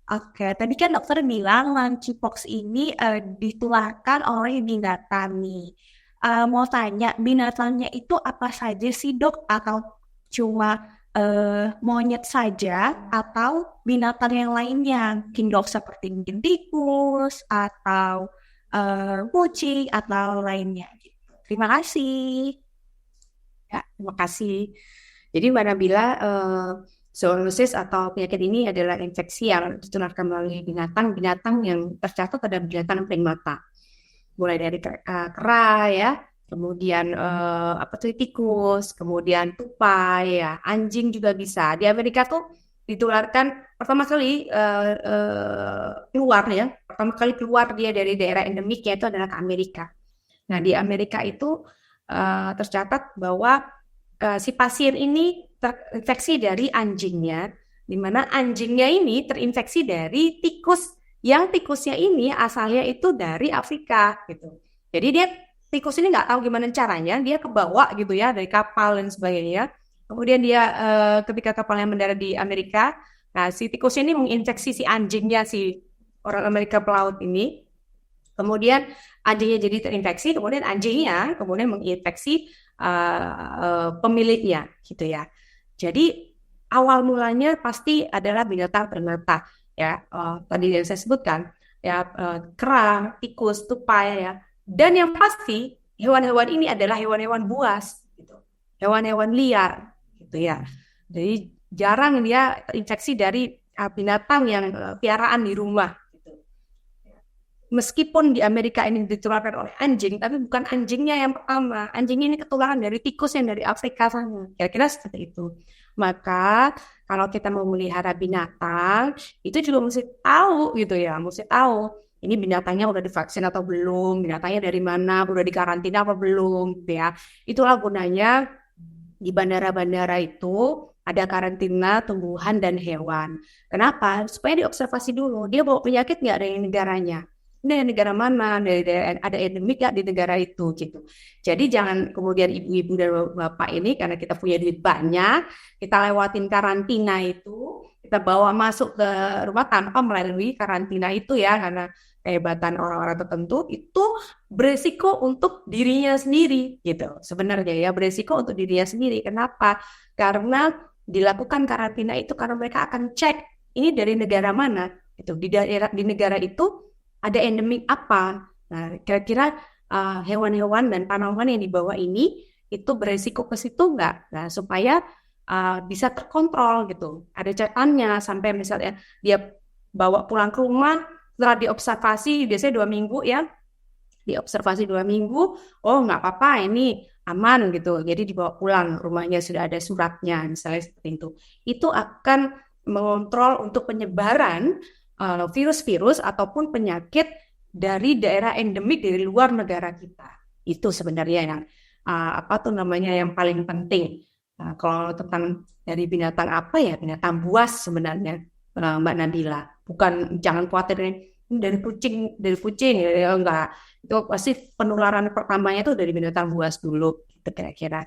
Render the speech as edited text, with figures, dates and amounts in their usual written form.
Oke, tadi kan dokter bilang monkeypox ini ditularkan oleh binatang nih. Mau tanya, binatangnya itu apa saja sih dok? Atau cuma monyet saja? Atau binatang yang lainnya? Mungkin dok seperti mungkin tikus atau kucing atau lainnya. Gitu. Terima kasih. Ya, terima kasih. Jadi Mbak Nabila, zoonosis atau penyakit ini adalah infeksi yang ditularkan melalui binatang-binatang yang tercatat pada binatang primata. Mulai dari kera ya, kemudian apa tuh tikus, kemudian tupai ya, anjing juga bisa. Di Amerika tuh ditularkan pertama kali keluar ya, pertama kali keluar dia dari daerah endemiknya itu adalah ke Amerika. Nah, di Amerika itu tercatat bahwa si pasien ini terinfeksi dari anjingnya, di mana anjingnya ini terinfeksi dari tikus, yang tikusnya ini asalnya itu dari Afrika gitu. Jadi dia tikus ini nggak tahu gimana caranya, dia kebawa gitu ya dari kapal dan sebagainya. Kemudian dia ketika kapalnya mendarat di Amerika, nah si tikus ini menginfeksi si anjingnya si orang Amerika pelaut ini. Kemudian anjingnya jadi terinfeksi, kemudian anjingnya kemudian menginfeksi pemiliknya gitu ya. Jadi awal mulanya pasti adalah binatang primata ya. Tadi yang saya sebutkan ya, kera, tikus, tupai ya. Dan yang pasti hewan-hewan ini adalah hewan-hewan buas gitu. Hewan-hewan liar gitu ya. Jadi jarang dia terinfeksi dari binatang yang piaraan di rumah gitu. Meskipun di Amerika ini ditularkan oleh anjing, tapi bukan anjingnya yang pertama. Anjing ini ketularan dari tikus yang dari Afrika sana. Kira-kira seperti itu. Maka kalau kita mau melihara binatang, itu juga mesti tahu gitu ya, mesti tahu ini binatangnya udah divaksin atau belum, binatangnya dari mana, udah dikarantina apa belum, gitu ya. Itulah gunanya di bandara-bandara itu ada karantina tumbuhan dan hewan. Kenapa? Supaya diobservasi dulu, dia bawa penyakit nggak dari negaranya. Ini negara mana, ada endemik nggak di negara itu gitu. Jadi jangan kemudian ibu-ibu dan bapak ini karena kita punya duit banyak, kita lewatin karantina itu, kita bawa masuk ke rumah tanpa melalui karantina itu ya, karena kehebatan orang-orang tertentu itu beresiko untuk dirinya sendiri gitu. Sebenarnya ya beresiko untuk dirinya sendiri. Kenapa? Karena dilakukan karantina itu karena mereka akan cek ini dari negara mana. Itu di negara itu ada endemik apa. Nah, kira-kira hewan-hewan dan tanaman yang dibawa ini itu beresiko ke situ enggak? Nah, supaya bisa terkontrol gitu. Ada catatannya sampai misalnya dia bawa pulang ke rumah setelah diobservasi biasanya 2 minggu ya, diobservasi 2 minggu, oh nggak apa-apa ini aman gitu, jadi dibawa pulang rumahnya sudah ada suratnya misalnya seperti itu akan mengontrol untuk penyebaran virus-virus ataupun penyakit dari daerah endemik dari luar negara kita. Itu sebenarnya yang apa tuh namanya yang paling penting. Nah, kalau tentang dari binatang apa ya, binatang buas sebenarnya, Mbak Nabila, bukan, jangan khawatir ini dari kucing ya enggak, itu pasti penularan pertamanya itu dari binatang buas dulu gitu kira-kira.